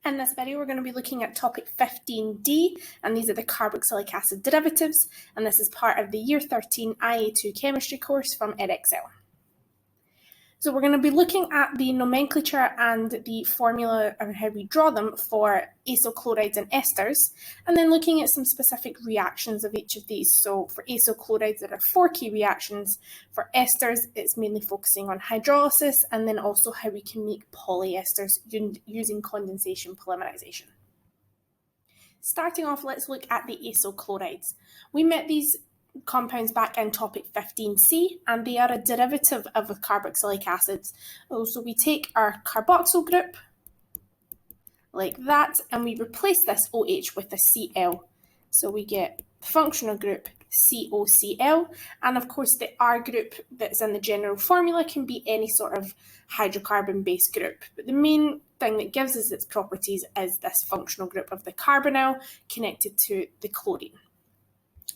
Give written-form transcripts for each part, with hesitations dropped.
In this video, we're going to be looking at topic 15D, and these are the carboxylic acid derivatives, and this is part of the Year 13 IA2 chemistry course from Edexcel. So we're going to be looking at the nomenclature and the formula and how we draw them for acyl chlorides and esters, and then looking at some specific reactions of each of these. So for acyl chlorides, there are 4 key reactions. For esters, it's mainly focusing on hydrolysis, and then also how we can make polyesters using condensation polymerization. Starting off, let's look at the acyl chlorides. We met these compounds back in topic 15C, and they are a derivative of the carboxylic acids. So we take our carboxyl group like that, and we replace this OH with a Cl. So we get the functional group COCl, and of course the R group that's in the general formula can be any sort of hydrocarbon-based group. But the main thing that gives us its properties is this functional group of the carbonyl connected to the chlorine.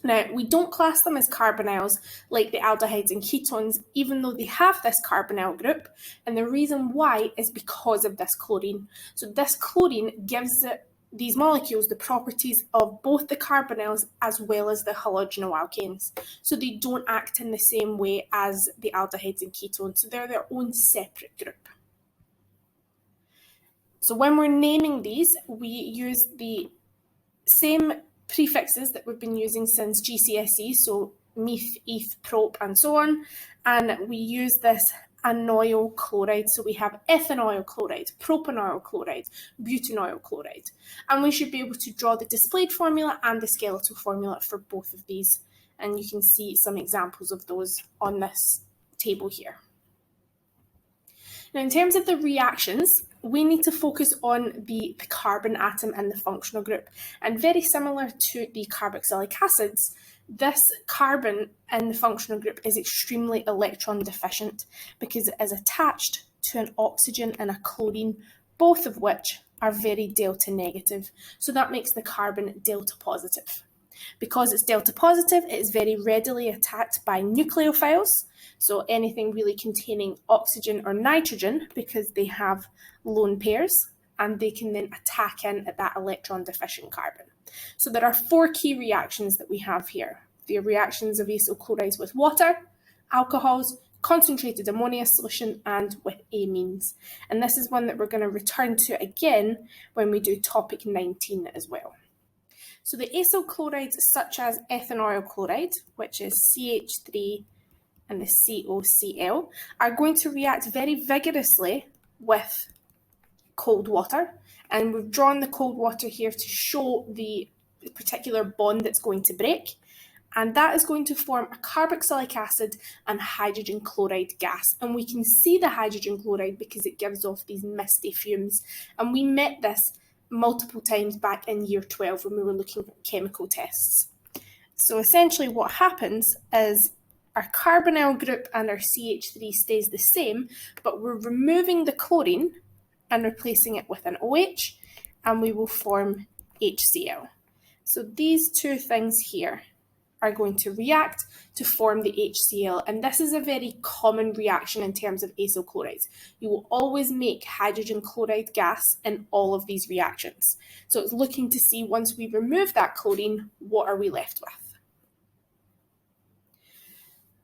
Now, we don't class them as carbonyls like the aldehydes and ketones, even though they have this carbonyl group, and the reason why is because of this chlorine. So this chlorine gives these molecules the properties of both the carbonyls as well as the halogenoalkanes. So they don't act in the same way as the aldehydes and ketones, so they're their own separate group. So when we're naming these, we use the same prefixes that we've been using since GCSE, so meth, eth, prop, and so on, and we use this anoyl chloride. So we have ethanoyl chloride, propanoyl chloride, butanoyl chloride, and we should be able to draw the displayed formula and the skeletal formula for both of these, and you can see some examples of those on this table here. Now, in terms of the reactions, we need to focus on the carbon atom and the functional group. And very similar to the carboxylic acids, this carbon in the functional group is extremely electron deficient because it is attached to an oxygen and a chlorine, both of which are very delta negative. So that makes the carbon delta positive. Because it's delta positive, it is very readily attacked by nucleophiles, so anything really containing oxygen or nitrogen, because they have lone pairs, and they can then attack in at that electron deficient carbon. So there are 4 key reactions that we have here. The reactions of acyl chlorides with water, alcohols, concentrated ammonia solution, and with amines. And this is one that we're going to return to again when we do topic 19 as well. So the acyl chlorides such as ethanoyl chloride, which is CH3 and the COCl, are going to react very vigorously with cold water. And we've drawn the cold water here to show the particular bond that's going to break. And that is going to form a carboxylic acid and hydrogen chloride gas. And we can see the hydrogen chloride because it gives off these misty fumes. And we met this multiple times back in year 12 when we were looking at chemical tests. So essentially what happens is our carbonyl group and our CH3 stays the same, but we're removing the chlorine and replacing it with an OH, and we will form HCl. So these 2 things here are going to react to form the HCl, and this is a very common reaction in terms of acyl chlorides. You will always make hydrogen chloride gas in all of these reactions. So it's looking to see, once we remove that chlorine, what are we left with?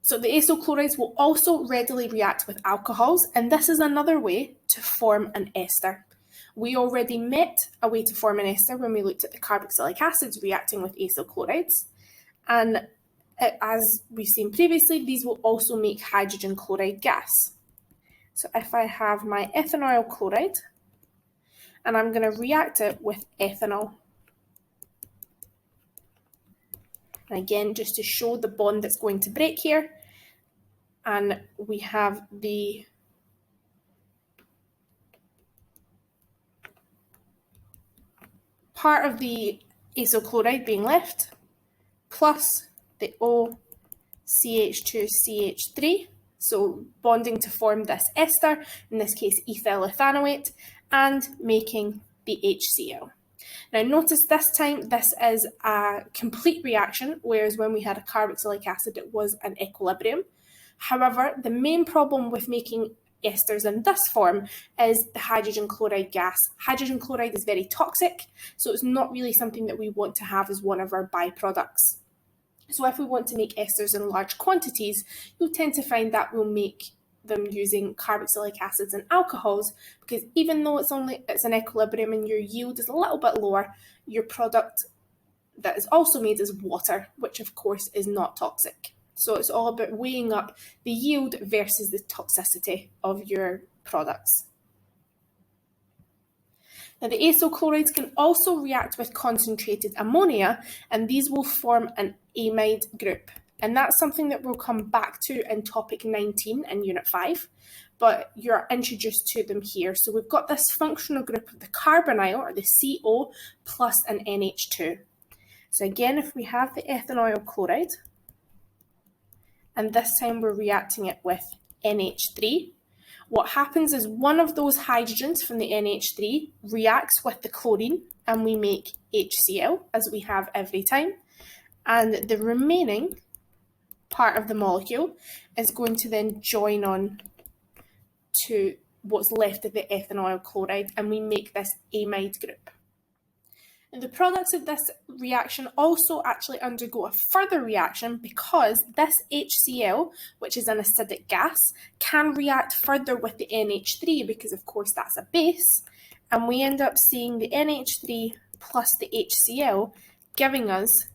So the acyl chlorides will also readily react with alcohols, and this is another way to form an ester. We already met a way to form an ester when we looked at the carboxylic acids reacting with acyl chlorides. And as we've seen previously, these will also make hydrogen chloride gas. So if I have my ethanoyl chloride, and I'm going to react it with ethanol. And again, just to show the bond that's going to break here. And we have the part of the acyl chloride being left, plus the OCH2CH3, so bonding to form this ester, in this case ethyl ethanoate, and making the HCl. Now notice this time this is a complete reaction, whereas when we had a carboxylic acid it was an equilibrium. However, the main problem with making esters in this form is the hydrogen chloride gas. Hydrogen chloride is very toxic, so it's not really something that we want to have as one of our byproducts. So if we want to make esters in large quantities, you'll tend to find that we'll make them using carboxylic acids and alcohols, because even though it's an equilibrium and your yield is a little bit lower, your product that is also made is water, which of course is not toxic. So it's all about weighing up the yield versus the toxicity of your products. Now, the acyl chlorides can also react with concentrated ammonia, and these will form an amide group. And that's something that we'll come back to in topic 19 in Unit 5, but you're introduced to them here. So we've got this functional group of the carbonyl, or the CO, plus an NH2. So again, if we have the ethanoyl chloride, and this time we're reacting it with NH3, what happens is one of those hydrogens from the NH3 reacts with the chlorine and we make HCl, as we have every time. And the remaining part of the molecule is going to then join on to what's left of the ethanoyl chloride, and we make this amide group. And the products of this reaction also actually undergo a further reaction, because this HCl, which is an acidic gas, can react further with the NH3, because of course that's a base, and we end up seeing the NH3 plus the HCl giving us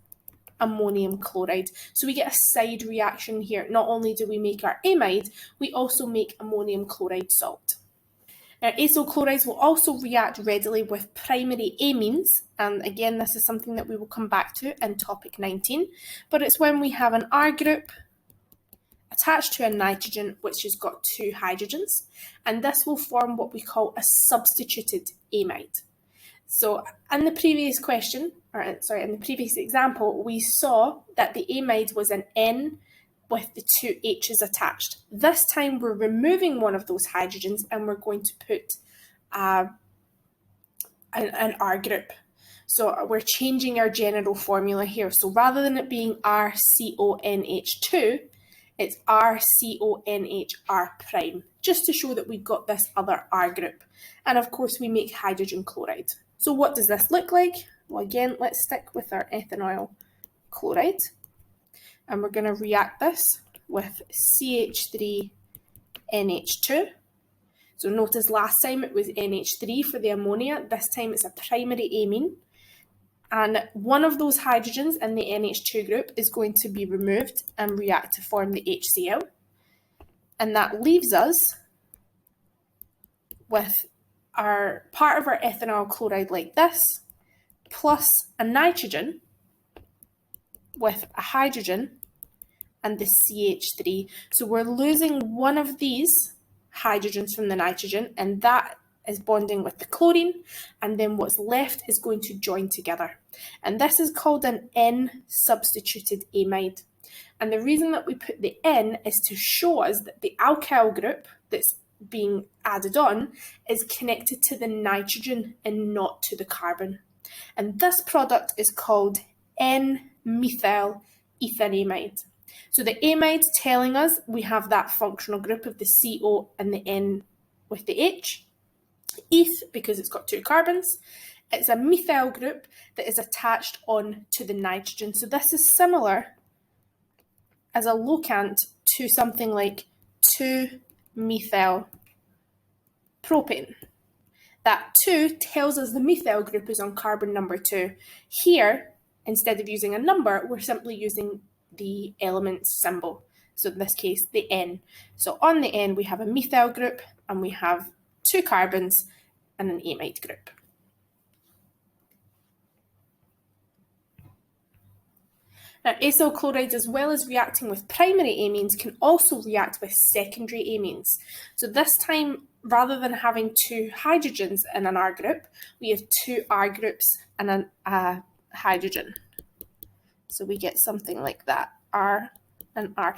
ammonium chloride. So we get a side reaction here. Not only do we make our amide, we also make ammonium chloride salt. Now, acyl chlorides will also react readily with primary amines, and again, this is something that we will come back to in topic 19, but it's when we have an R group attached to a nitrogen which has got two hydrogens, and this will form what we call a substituted amide. So in the previous example, we saw that the amide was an N with the two H's attached. This time we're removing one of those hydrogens and we're going to put an R group. So we're changing our general formula here. So rather than it being RCONH2, it's RCONHR', just to show that we've got this other R group. And of course we make hydrogen chloride. So what does this look like? Well, again, let's stick with our ethanoyl chloride. And we're going to react this with CH3NH2. So notice last time it was NH3 for the ammonia. This time it's a primary amine. And one of those hydrogens in the NH2 group is going to be removed and react to form the HCl. And that leaves us with our part of our ethanol chloride like this, plus a nitrogen with a hydrogen and the CH3. So we're losing one of these hydrogens from the nitrogen, and that is bonding with the chlorine, and then what's left is going to join together. And this is called an N-substituted amide. And the reason that we put the N is to show us that the alkyl group that's being added on is connected to the nitrogen and not to the carbon. And this product is called N-methyl ethanamide. So the amide's telling us we have that functional group of the CO and the N with the H. Eth, because it's got two carbons, it's a methyl group that is attached on to the nitrogen. So this is similar as a locant to something like 2-methyl propane. That 2 tells us the methyl group is on carbon number 2. Here, instead of using a number, we're simply using the element symbol. So in this case, the N. So on the N, we have a methyl group and we have 2 carbons and an amide group. Now, acyl chlorides, as well as reacting with primary amines, can also react with secondary amines. So this time, rather than having 2 hydrogens in an R group, we have 2 R groups and a hydrogen. So we get something like that, R and R'.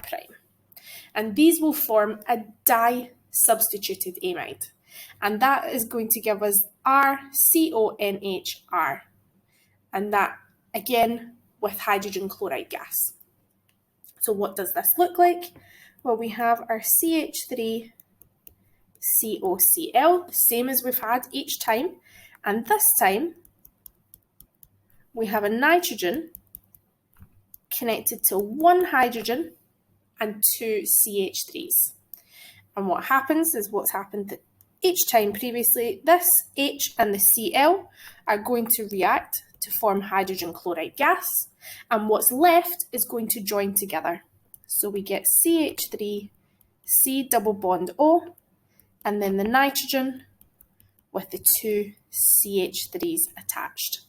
And these will form a di-substituted amide. And that is going to give us RCONHR. And that, again, with hydrogen chloride gas. So what does this look like? Well, we have our CH3 COCl, the same as we've had each time. And this time, we have a nitrogen connected to one hydrogen and two CH3s. And what happens is what's happened each time previously. This H and the Cl are going to react to form hydrogen chloride gas, and what's left is going to join together. So we get CH3, C double bond O, and then the nitrogen with the two CH3s attached.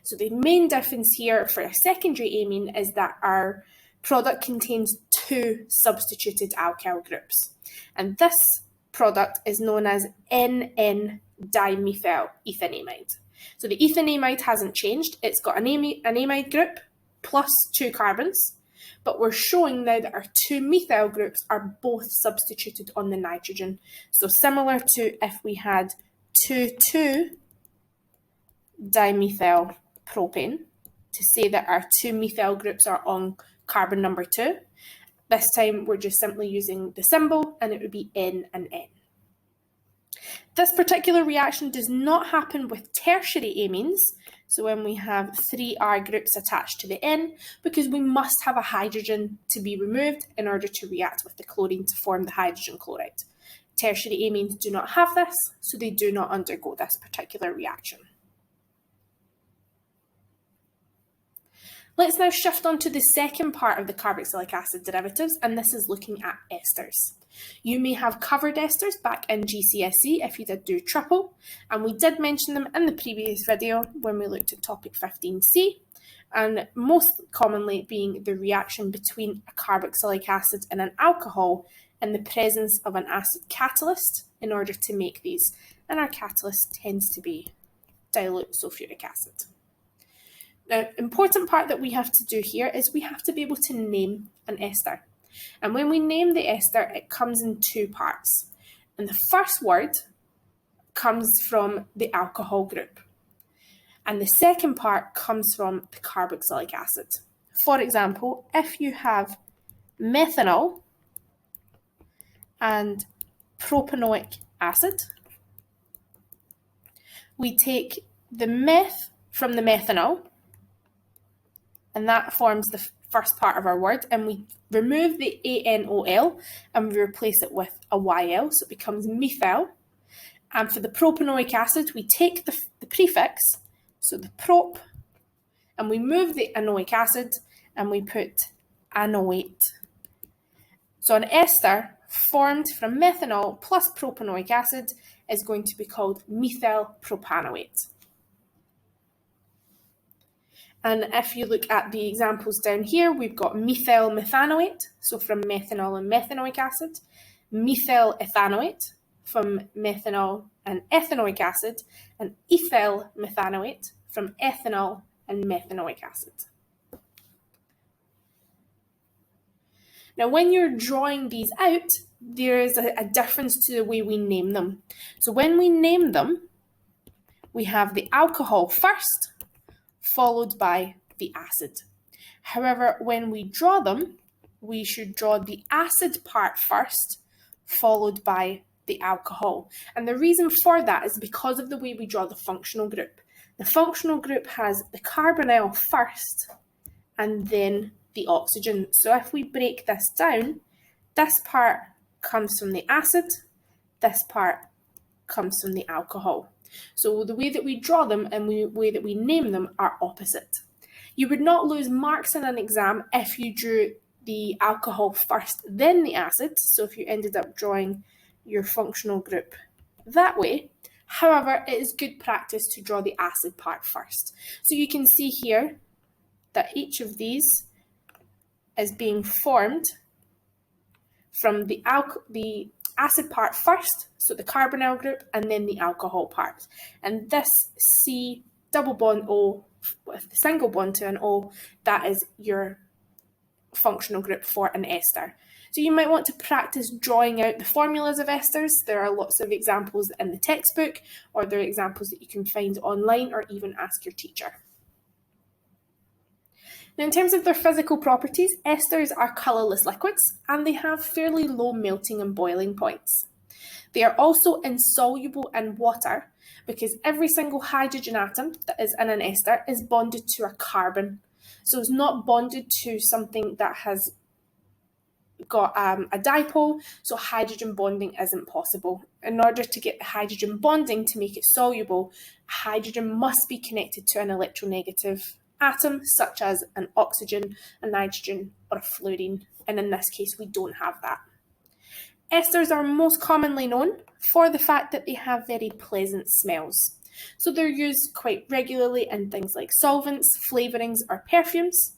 So the main difference here for a secondary amine is that our product contains two substituted alkyl groups. And this product is known as N,N-dimethyl ethanamide. So the ethanamide hasn't changed. It's got an amide group plus two carbons, but we're showing now that our two methyl groups are both substituted on the nitrogen. So similar to if we had 2,2-dimethyl propane, to say that our two methyl groups are on carbon number 2. This time we're just simply using the symbol, and it would be N and N. This particular reaction does not happen with tertiary amines, so when we have 3 R groups attached to the N, because we must have a hydrogen to be removed in order to react with the chlorine to form the hydrogen chloride. Tertiary amines do not have this, so they do not undergo this particular reaction. Let's now shift on to the second part of the carboxylic acid derivatives, and this is looking at esters. You may have covered esters back in GCSE if you did do triple, and we did mention them in the previous video when we looked at topic 15C, and most commonly being the reaction between a carboxylic acid and an alcohol in the presence of an acid catalyst in order to make these, and our catalyst tends to be dilute sulfuric acid. Now, important part that we have to do here is we have to be able to name an ester. And when we name the ester, it comes in two parts. And the first word comes from the alcohol group. And the second part comes from the carboxylic acid. For example, if you have methanol and propanoic acid, we take the meth from the methanol, and that forms the first part of our word, and we remove the ANOL and we replace it with a YL, so it becomes methyl. And for the propanoic acid, we take the prefix, so the prop, and we move the anoic acid and we put anoate. So an ester formed from methanol plus propanoic acid is going to be called methyl propanoate. And if you look at the examples down here, we've got methyl methanoate, so from methanol and methanoic acid, methyl ethanoate from methanol and ethanoic acid, and ethyl methanoate from ethanol and methanoic acid. Now, when you're drawing these out, there is a difference to the way we name them. So when we name them, we have the alcohol first, followed by the acid. However, when we draw them, we should draw the acid part first, followed by the alcohol. And the reason for that is because of the way we draw the functional group. The functional group has the carbonyl first, and then the oxygen. So if we break this down, this part comes from the acid, this part comes from the alcohol. So the way that we draw them and the way that we name them are opposite. You would not lose marks in an exam if you drew the alcohol first, then the acid. So if you ended up drawing your functional group that way. However, it is good practice to draw the acid part first. So you can see here that each of these is being formed from the acid part first, so the carbonyl group, and then the alcohol part. And this C double bond O with the single bond to an O, that is your functional group for an ester. So you might want to practice drawing out the formulas of esters. There are lots of examples in the textbook, or there are examples that you can find online, or even ask your teacher. Now, in terms of their physical properties, esters are colourless liquids and they have fairly low melting and boiling points. They are also insoluble in water because every single hydrogen atom that is in an ester is bonded to a carbon. So it's not bonded to something that has got a dipole, so hydrogen bonding isn't possible. In order to get the hydrogen bonding to make it soluble, hydrogen must be connected to an electronegative atom, such as an oxygen, a nitrogen, or a fluorine, and in this case we don't have that. Esters are most commonly known for the fact that they have very pleasant smells. So they're used quite regularly in things like solvents, flavourings, or perfumes.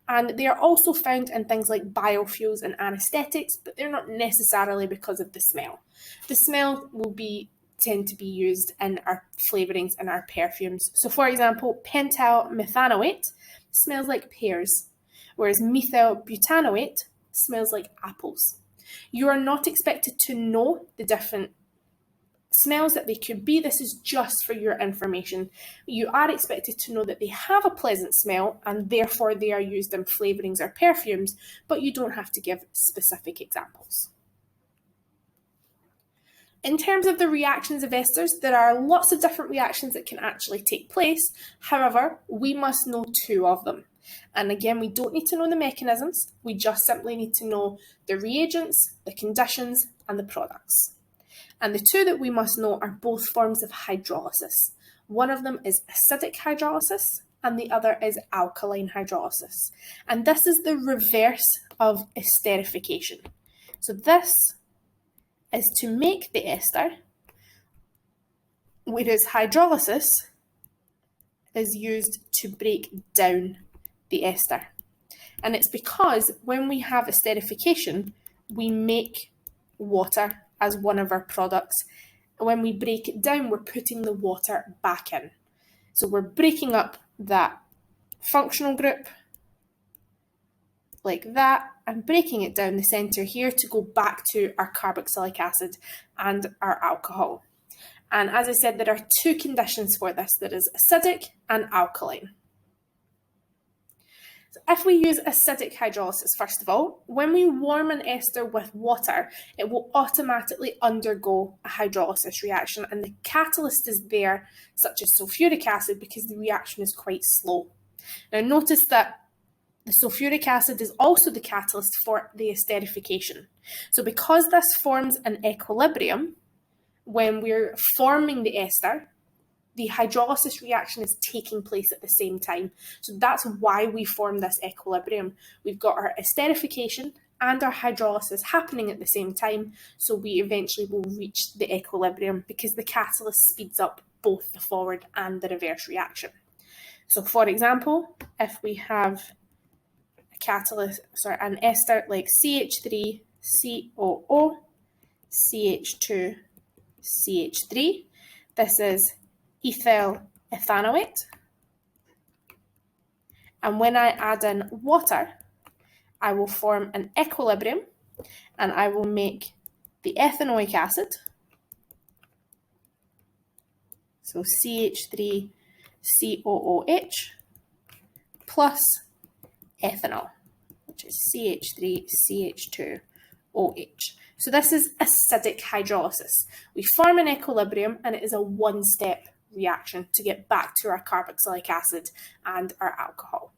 And they are also found in things like biofuels and anaesthetics, but they're not necessarily because of the smell. The smell will tend to be used in our flavourings and our perfumes. So for example, pentyl methanoate smells like pears, whereas methyl butanoate smells like apples. You are not expected to know the different smells that they could be. This is just for your information. You are expected to know that they have a pleasant smell and therefore they are used in flavourings or perfumes, but you don't have to give specific examples. In terms of the reactions of esters, there are lots of different reactions that can actually take place. However, we must know two of them. And again, we don't need to know the mechanisms. We just simply need to know the reagents, the conditions, and the products. And the two that we must know are both forms of hydrolysis. One of them is acidic hydrolysis and the other is alkaline hydrolysis. And this is the reverse of esterification. So this is to make the ester, whereas hydrolysis is used to break down the ester. And it's because when we have esterification, we make water as one of our products. When we break it down, we're putting the water back in. So we're breaking up that functional group like that and breaking it down the centre here to go back to our carboxylic acid and our alcohol. And as I said, there are two conditions for this. There is acidic and alkaline. So if we use acidic hydrolysis, first of all, when we warm an ester with water, it will automatically undergo a hydrolysis reaction, and the catalyst is there, such as sulfuric acid, because the reaction is quite slow. Now notice that the sulfuric acid is also the catalyst for the esterification. So because this forms an equilibrium, when we're forming the ester, the hydrolysis reaction is taking place at the same time. So that's why we form this equilibrium. We've got our esterification and our hydrolysis happening at the same time, so we eventually will reach the equilibrium because the catalyst speeds up both the forward and the reverse reaction. So for example, if we have an ester like CH3COO, CH2CH3, this is ethyl ethanoate, and when I add in water, I will form an equilibrium and I will make the ethanoic acid, so CH3COOH plus ethanol, which is CH3CH2OH. So this is acidic hydrolysis. We form an equilibrium and it is a one-step reaction to get back to our carboxylic acid and our alcohol.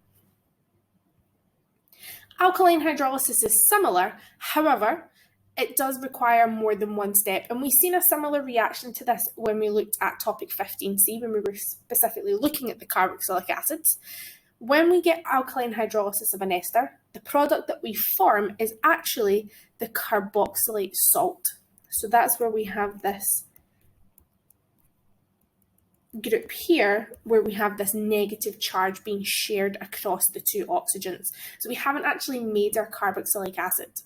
Alkaline hydrolysis is similar, however, it does require more than one step, and we've seen a similar reaction to this when we looked at topic 15C, when we were specifically looking at the carboxylic acids. When we get alkaline hydrolysis of an ester, the product that we form is actually the carboxylate salt. So that's where we have this group here where we have this negative charge being shared across the two oxygens. So we haven't actually made our carboxylic acid.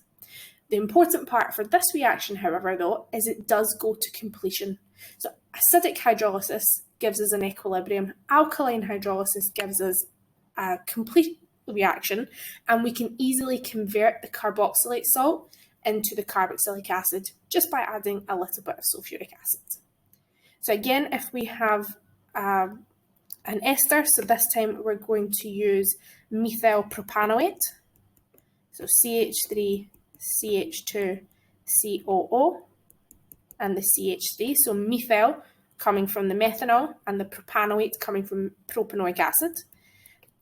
The important part for this reaction, however, though, is it does go to completion. So acidic hydrolysis gives us an equilibrium, alkaline hydrolysis gives us a complete reaction, and we can easily convert the carboxylate salt into the carboxylic acid just by adding a little bit of sulfuric acid. So again, if we have an ester, so this time we're going to use methyl propanoate, so CH3CH2COO, and the CH3, so methyl coming from the methanol and the propanoate coming from propanoic acid.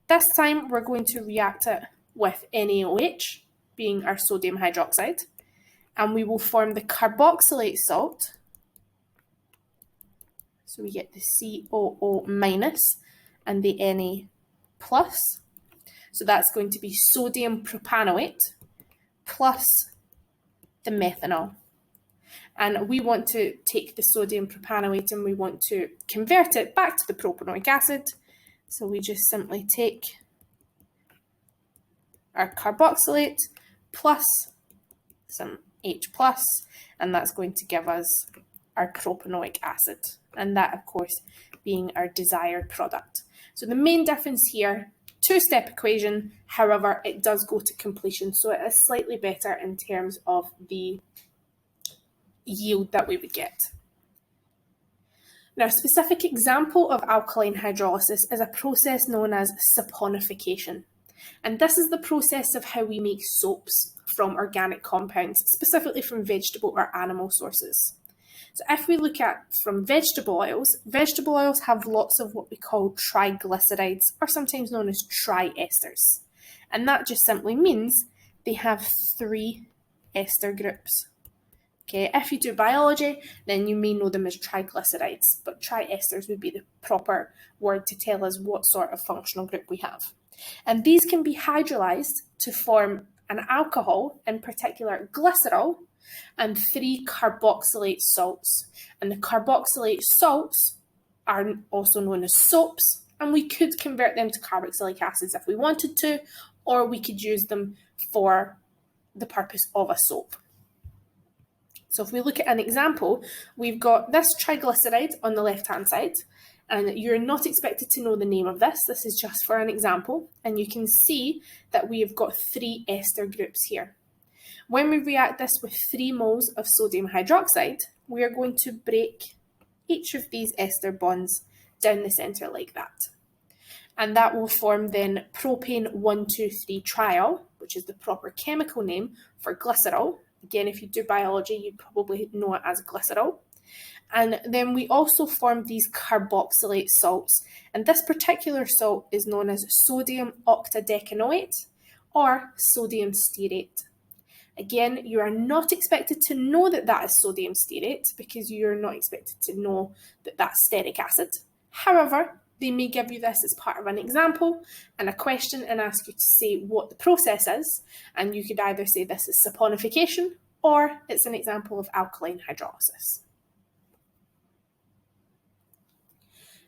This time we're going to react it with NaOH, being our sodium hydroxide, and we will form the carboxylate salt. So we get the COO minus and the Na plus. So that's going to be sodium propanoate plus the methanol. And we want to take the sodium propanoate and we want to convert it back to the propanoic acid. So we just simply take our carboxylate plus some H plus, and that's going to give us our propanoic acid. And that, of course, being our desired product. So the main difference here, two-step equation, however, it does go to completion. So it is slightly better in terms of the yield that we would get. Now, a specific example of alkaline hydrolysis is a process known as saponification. And this is the process of how we make soaps from organic compounds, specifically from vegetable or animal sources. So if we look at from vegetable oils have lots of what we call triglycerides, or sometimes known as triesters. And that just simply means they have 3 ester groups. Okay, if you do biology, then you may know them as triglycerides, but triesters would be the proper word to tell us what sort of functional group we have. And these can be hydrolyzed to form an alcohol, in particular glycerol, and 3 carboxylate salts. And the carboxylate salts are also known as soaps, and we could convert them to carboxylic acids if we wanted to, or we could use them for the purpose of a soap. So if we look at an example, we've got this triglyceride on the left-hand side, and you're not expected to know the name of this. This is just for an example, and you can see that we have got 3 ester groups here. When we react this with 3 moles of sodium hydroxide, we are going to break each of these ester bonds down the centre like that. And that will form then propane 1,2,3 triol, which is the proper chemical name for glycerol. Again, if you do biology, you probably know it as glycerol. And then we also form these carboxylate salts. And this particular salt is known as sodium octadecanoate or sodium stearate. Again, you are not expected to know that that is sodium stearate because you're not expected to know that that's stearic acid. However, they may give you this as part of an example and a question and ask you to say what the process is. And you could either say this is saponification or it's an example of alkaline hydrolysis.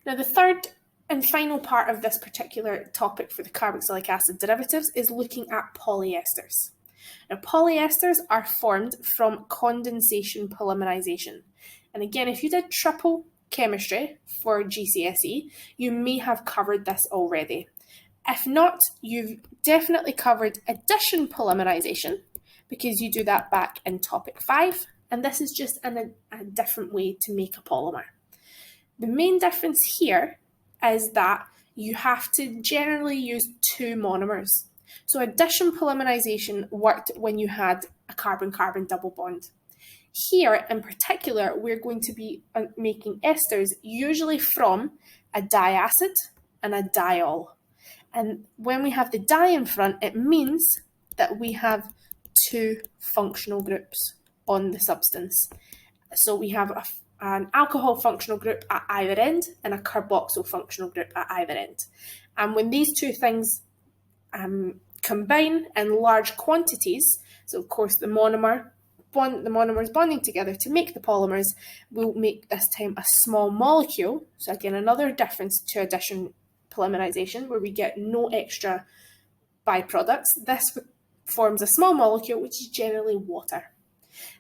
Now, the third and final part of this particular topic for the carboxylic acid derivatives is looking at polyesters. Now, polyesters are formed from condensation polymerization. And again, if you did triple chemistry for GCSE, you may have covered this already. If not, you've definitely covered addition polymerization because you do that back in topic 5. And this is just a different way to make a polymer. The main difference here is that you have to generally use 2 monomers. So addition polymerization worked when you had a carbon-carbon double bond. Here, in particular, we're going to be making esters usually from a diacid and a diol. And when we have the di in front, it means that we have 2 functional groups on the substance. So we have an alcohol functional group at either end and a carboxyl functional group at either end. And when these 2 things combine in large quantities, so of course the monomers bonding together to make the polymers will make this time a small molecule. So again, another difference to addition polymerization where we get no extra byproducts. This forms a small molecule, which is generally water.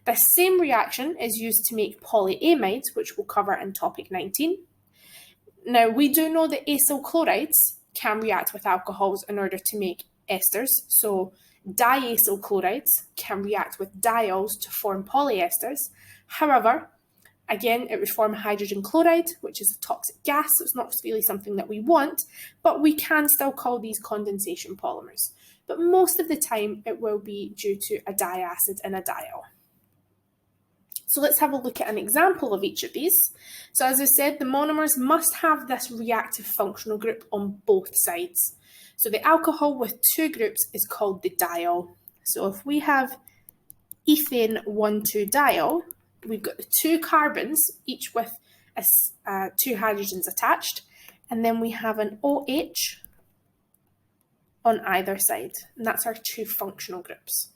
This same reaction is used to make polyamides, which we'll cover in topic 19. Now, we do know that acyl chlorides can react with alcohols in order to make esters. So diacyl chlorides can react with diols to form polyesters. However, again, it would form hydrogen chloride, which is a toxic gas, so it's not really something that we want, but we can still call these condensation polymers. But most of the time, it will be due to a diacid and a diol. So let's have a look at an example of each of these. So as I said, the monomers must have this reactive functional group on both sides. So the alcohol with two groups is called the diol. So if we have ethane 1,2-diol, we've got the two carbons, each with two hydrogens attached, and then we have an OH on either side, and that's our two functional groups.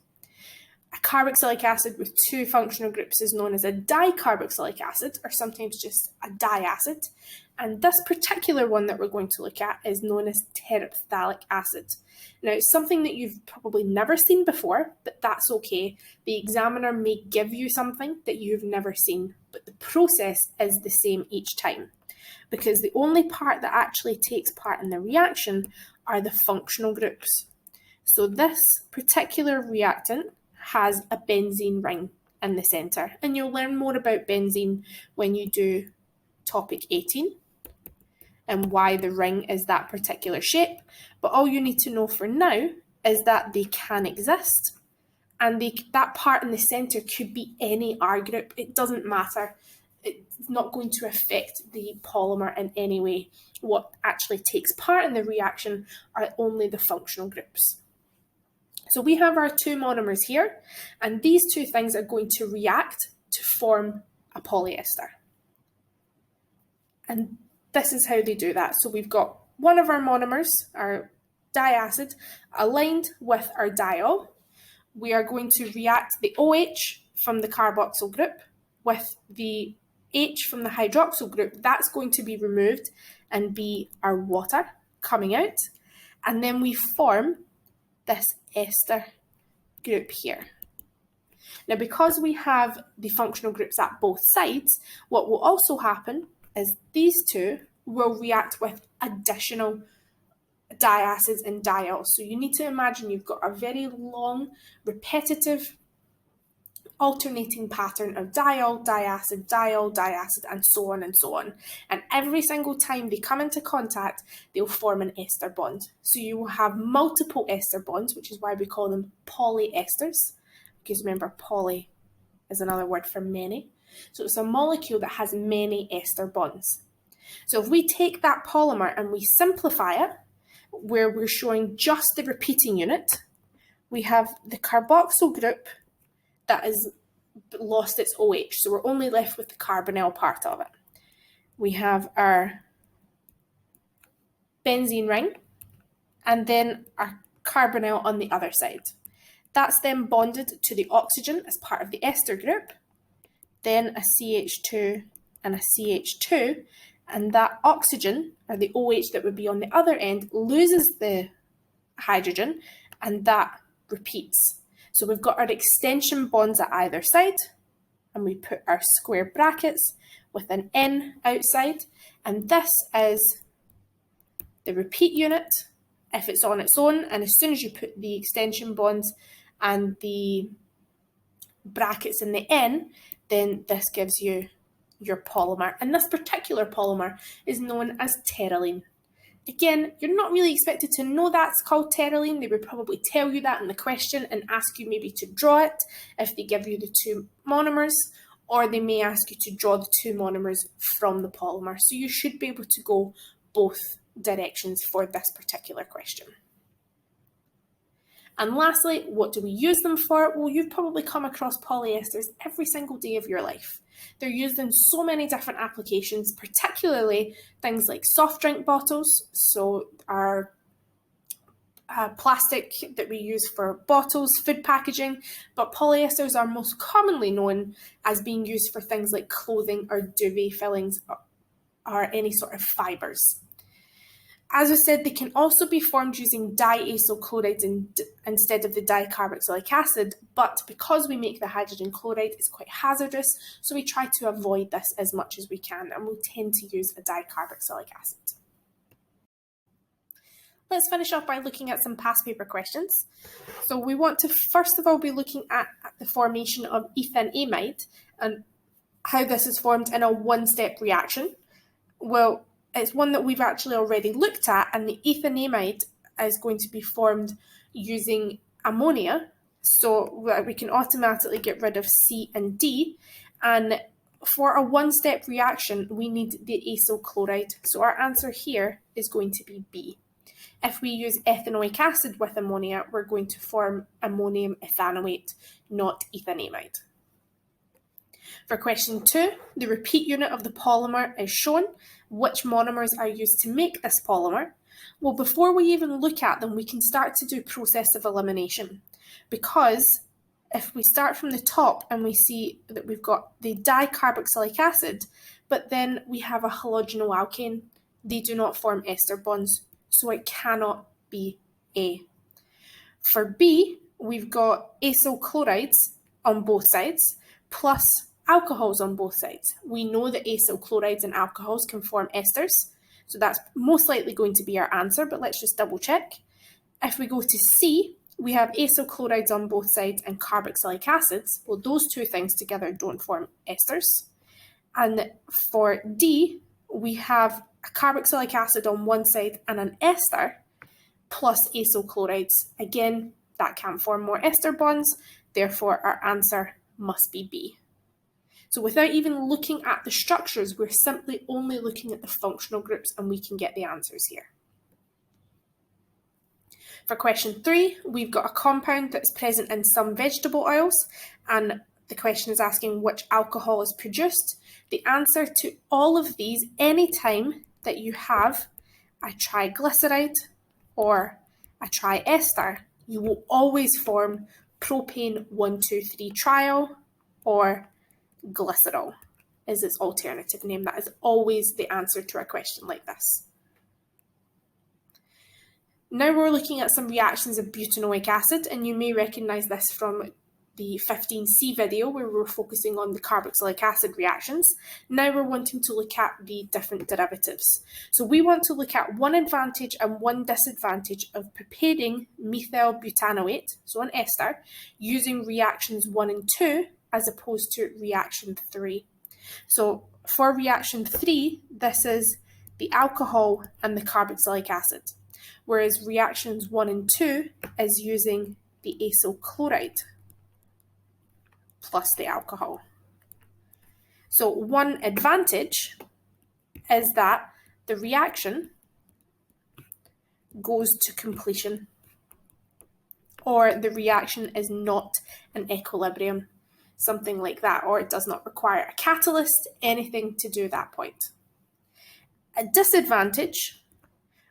A carboxylic acid with two functional groups is known as a dicarboxylic acid, or sometimes just a diacid, and this particular one that we're going to look at is known as terephthalic acid. Now, it's something that you've probably never seen before, but that's okay. The examiner may give you something that you've never seen, but the process is the same each time, because the only part that actually takes part in the reaction are the functional groups. So this particular reactant has a benzene ring in the centre, and you'll learn more about benzene when you do topic 18 and why the ring is that particular shape. But all you need to know for now is that they can exist, and that part in the centre could be any R group. It doesn't matter. It's not going to affect the polymer in any way. What actually takes part in the reaction are only the functional groups. So we have our two monomers here, and these two things are going to react to form a polyester. And this is how they do that. So we've got one of our monomers, our diacid, aligned with our diol. We are going to react the OH from the carboxyl group with the H from the hydroxyl group. That's going to be removed and be our water coming out. And then we form this ester group here. Now, because we have the functional groups at both sides, what will also happen is these two will react with additional diacids and diols. So you need to imagine you've got a very long, repetitive, alternating pattern of diol, diacid, and so on and so on. And every single time they come into contact, they'll form an ester bond. So you will have multiple ester bonds, which is why we call them polyesters, because remember, poly is another word for many. So it's a molecule that has many ester bonds. So if we take that polymer and we simplify it, where we're showing just the repeating unit, we have the carboxyl group that has lost its OH, so we're only left with the carbonyl part of it. We have our benzene ring, and then our carbonyl on the other side. That's then bonded to the oxygen as part of the ester group, then a CH2 and a CH2, and that oxygen, or the OH that would be on the other end, loses the hydrogen, and that repeats. So we've got our extension bonds at either side, and we put our square brackets with an N outside, and this is the repeat unit if it's on its own, and as soon as you put the extension bonds and the brackets in the N, then this gives you your polymer, and this particular polymer is known as terylene. Again, you're not really expected to know that's called terylene. They would probably tell you that in the question and ask you maybe to draw it if they give you the two monomers, or they may ask you to draw the two monomers from the polymer. So you should be able to go both directions for this particular question. And lastly, what do we use them for? Well, you've probably come across polyesters every single day of your life. They're used in so many different applications, particularly things like soft drink bottles, so our plastic that we use for bottles, food packaging, but polyesters are most commonly known as being used for things like clothing or duvet fillings or any sort of fibres. As I said, they can also be formed using diacyl chlorides instead of the dicarboxylic acid, but because we make the hydrogen chloride, it's quite hazardous, so we try to avoid this as much as we can, and we'll tend to use a dicarboxylic acid. Let's finish off by looking at some past paper questions. So we want to first of all be looking at the formation of ethanamide and how this is formed in a one-step reaction. Well, it's one that we've actually already looked at, and the ethanamide is going to be formed using ammonia, so we can automatically get rid of C and D, And for a one-step reaction, we need the acyl chloride. So our answer here is going to be B. If we use ethanoic acid with ammonia, we're going to form ammonium ethanoate, not ethanamide. For question 2, the repeat unit of the polymer is shown. Which monomers are used to make this polymer? Well, before we even look at them, we can start to do process of elimination, because if we start from the top and we see that we've got the dicarboxylic acid, but then we have a halogenolalkane, they do not form ester bonds, so it cannot be A. For B, we've got acyl chlorides on both sides, plus alcohols on both sides. We know that acyl chlorides and alcohols can form esters, so that's most likely going to be our answer, but let's just double check. If we go to C, we have acyl chlorides on both sides and carboxylic acids. Well, those two things together don't form esters. And for D, we have a carboxylic acid on one side and an ester plus acyl chlorides. Again, that can't form more ester bonds, therefore our answer must be B. So without even looking at the structures, we're simply only looking at the functional groups and we can get the answers here. For question 3, we've got a compound that's present in some vegetable oils, and the question is asking which alcohol is produced. The answer to all of these, anytime that you have a triglyceride or a triester, you will always form propane 1,2,3-triol or glycerol is its alternative name. That is always the answer to a question like this. Now we're looking at some reactions of butanoic acid, and you may recognise this from the 15C video where we're focusing on the carboxylic acid reactions. Now we're wanting to look at the different derivatives. So we want to look at one advantage and one disadvantage of preparing methyl butanoate, so an ester, using reactions 1 and 2 as opposed to reaction 3. So for reaction 3, this is the alcohol and the carboxylic acid, whereas reactions 1 and 2 is using the acyl chloride plus the alcohol. So one advantage is that the reaction goes to completion, or the reaction is not an equilibrium, something like that, or it does not require a catalyst, anything to do that point. A disadvantage,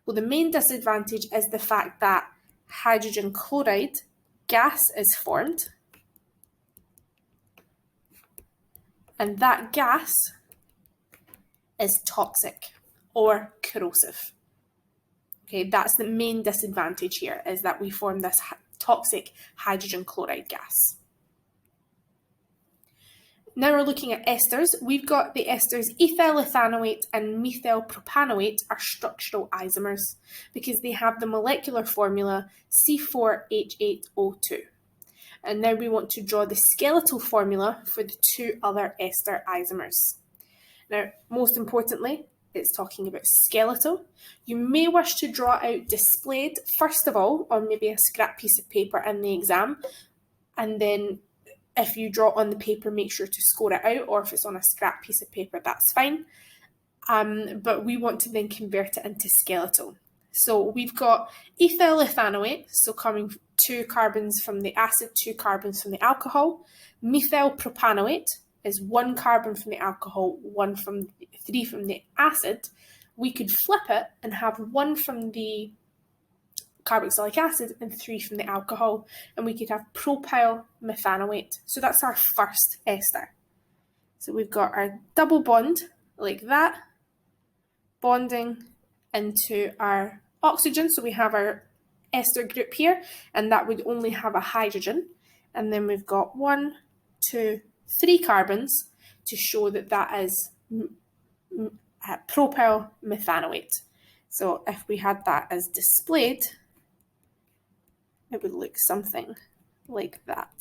well, the main disadvantage is the fact that hydrogen chloride gas is formed, and that gas is toxic or corrosive. Okay, that's the main disadvantage here, is that we form this toxic hydrogen chloride gas. Now we're looking at esters. We've got the esters ethyl ethanoate and methyl propanoate are structural isomers because they have the molecular formula C4H8O2. And now we want to draw the skeletal formula for the two other ester isomers. Now, most importantly, it's talking about skeletal. You may wish to draw out displayed, first of all, on maybe a scrap piece of paper in the exam, and then if you draw on the paper, make sure to score it out, or if it's on a scrap piece of paper, that's fine. But we want to then convert it into skeletal. So we've got ethyl ethanoate, so coming 2 carbons from the acid, 2 carbons from the alcohol. Methyl propanoate is 1 carbon from the alcohol, 3 from the acid. We could flip it and have 1 from the carboxylic acid and 3 from the alcohol, and we could have propyl methanoate. So that's our first ester. So we've got our double bond like that, bonding into our oxygen. So we have our ester group here, and that would only have a hydrogen. And then we've got 1, 2, 3 carbons to show that that is propyl methanoate. So if we had that as displayed, it would look something like that.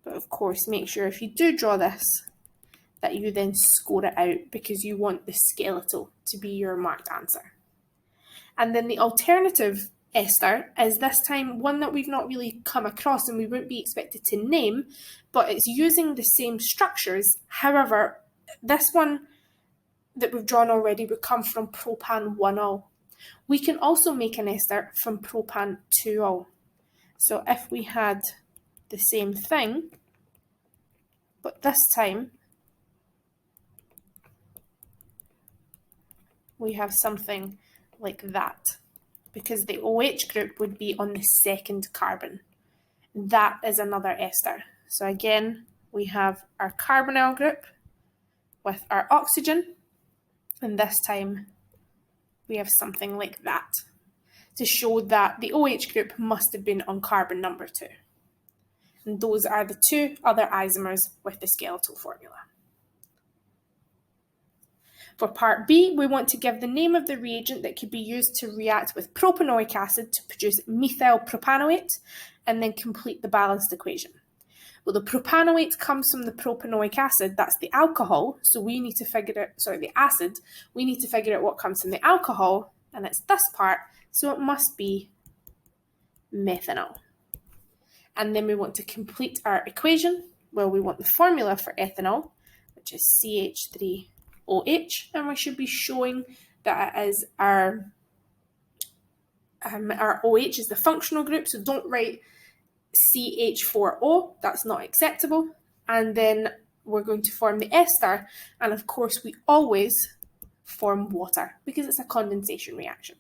But of course, make sure if you do draw this, that you then score it out, because you want the skeletal to be your marked answer. And then the alternative ester is this time one that we've not really come across and we wouldn't be expected to name, but it's using the same structures. However, this one that we've drawn already would come from propan 1-ol. We can also make an ester from propan 2-ol. So if we had the same thing, but this time we have something like that, because the OH group would be on the second carbon. That is another ester. So again, we have our carbonyl group with our oxygen, and this time we have something like that to show that the OH group must have been on carbon number 2. And those are the two other isomers with the skeletal formula. For part B, we want to give the name of the reagent that could be used to react with propanoic acid to produce methyl propanoate and then complete the balanced equation. Well, the propanoate comes from the propanoic acid, that's the alcohol, so we need to figure out, the acid, we need to figure out what comes from the alcohol, and it's this part, so it must be methanol. And then we want to complete our equation. Well, we want the formula for ethanol, which is CH3OH, and we should be showing that it is our OH is the functional group, so don't write CH4O, that's not acceptable. And then we're going to form the ester, and of course we always form water because it's a condensation reaction.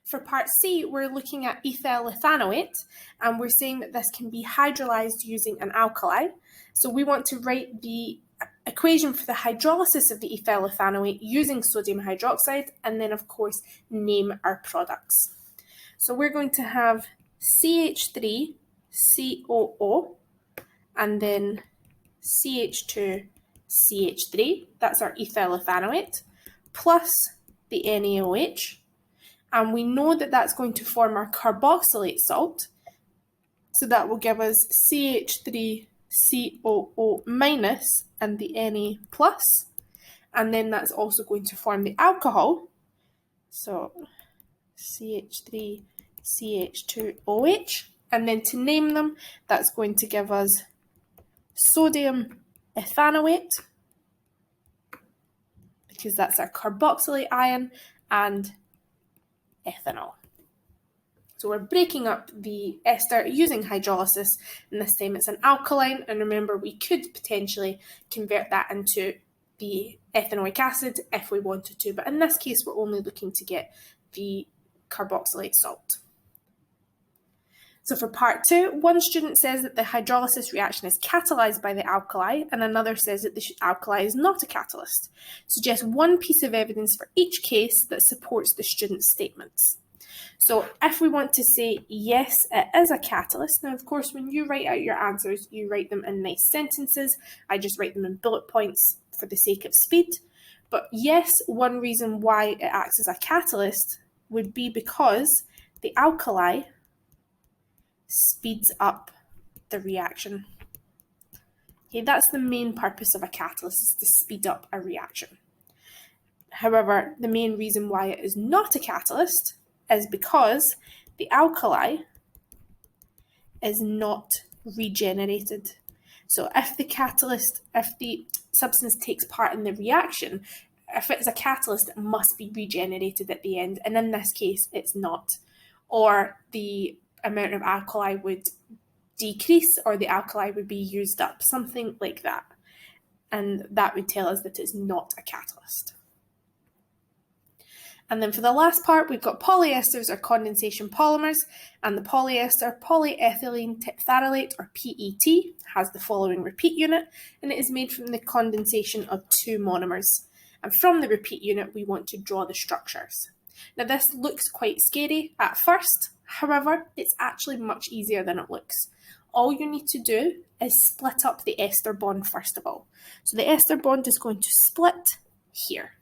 For part C, we're looking at ethyl ethanoate, and we're saying that this can be hydrolyzed using an alkali. So we want to write the equation for the hydrolysis of the ethyl ethanoate using sodium hydroxide, and then of course name our products. So we're going to have CH3COO and then CH2CH3, that's our ethyl ethanoate, plus the NaOH. And we know that that's going to form our carboxylate salt. So that will give us CH3COO minus and the Na plus. And then that's also going to form the alcohol. So CH3CH2OH. And then to name them, that's going to give us sodium ethanoate, because that's our carboxylate ion, and ethanol. So we're breaking up the ester using hydrolysis, and this time it's an alkaline, and remember we could potentially convert that into the ethanoic acid if we wanted to, but in this case we're only looking to get the carboxylate salt. So for part 2, one student says that the hydrolysis reaction is catalyzed by the alkali, and another says that the alkali is not a catalyst. Suggest one piece of evidence for each case that supports the student's statements. So if we want to say, yes, it is a catalyst, now of course when you write out your answers, you write them in nice sentences. I just write them in bullet points for the sake of speed. But yes, one reason why it acts as a catalyst would be because the alkali speeds up the reaction. Okay, that's the main purpose of a catalyst, is to speed up a reaction. However, the main reason why it is not a catalyst is because the alkali is not regenerated. So if the substance takes part in the reaction, if it's a catalyst, it must be regenerated at the end, and in this case it's not. Or the amount of alkali would decrease, or the alkali would be used up, something like that. And that would tell us that it's not a catalyst. And then for the last part, we've got polyesters or condensation polymers, and the polyester, polyethylene terephthalate or PET, has the following repeat unit, and it is made from the condensation of 2 monomers. And from the repeat unit, we want to draw the structures. Now this looks quite scary at first, however, it's actually much easier than it looks. All you need to do is split up the ester bond first of all. So the ester bond is going to split here.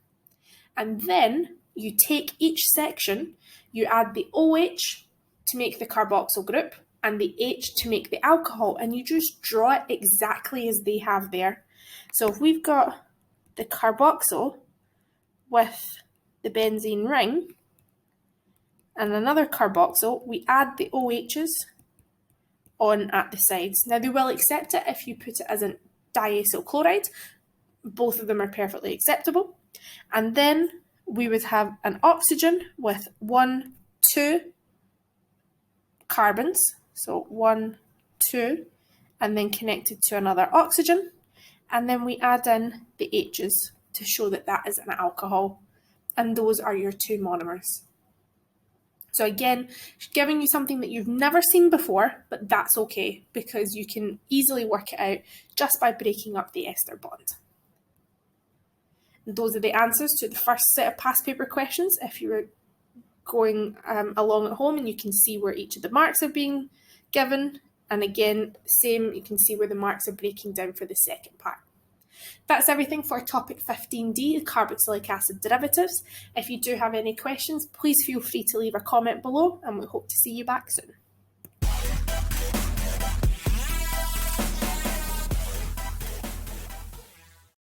And then you take each section, you add the OH to make the carboxyl group and the H to make the alcohol, and you just draw it exactly as they have there. So if we've got the carboxyl with the benzene ring, and another carboxyl, we add the OHs on at the sides. Now they will accept it if you put it as a diacyl chloride. Both of them are perfectly acceptable. And then we would have an oxygen with 1, 2 carbons, so 1, 2, and then connected to another oxygen, and then we add in the H's to show that that is an alcohol, and those are your 2 monomers. So again, giving you something that you've never seen before, but that's okay because you can easily work it out just by breaking up the ester bond. And those are the answers to the first set of past paper questions. If you were going along at home, and you can see where each of the marks are being given, and again, same, you can see where the marks are breaking down for the second part. That's everything for topic 15D, carboxylic acid derivatives. If you do have any questions, please feel free to leave a comment below, and we hope to see you back soon.